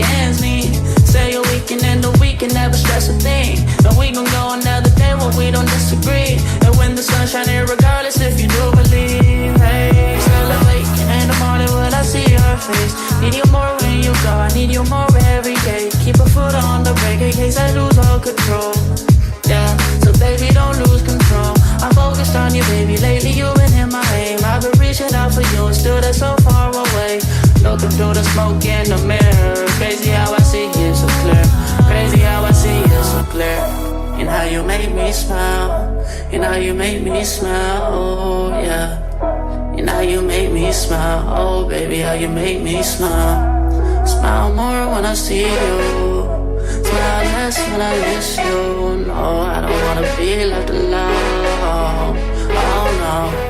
ends meet. Say a weekend and a weekend, never stress a thing. And we gon' go another day when we don't disagree. And when the sun's shining, regardless if you do believe. Hey, still awake in the morning when I see your face. Need you more when you go, I need you more every day. Keep a foot on the brake in case I lose all control. Yeah, so baby don't lose control. I'm focused on you, baby, lately you've been in my aim. I've been reaching out for you and still they're so far away. Looking through the smoke in the mirror. Crazy how I see you so clear. Crazy how I see you so clear. And how you make me smile. And how you make me smile, oh yeah. And how you make me smile, oh baby, how you make me smile. Smile more when I see you. Smile less when I miss you. No, I don't wanna be left alone. Oh no.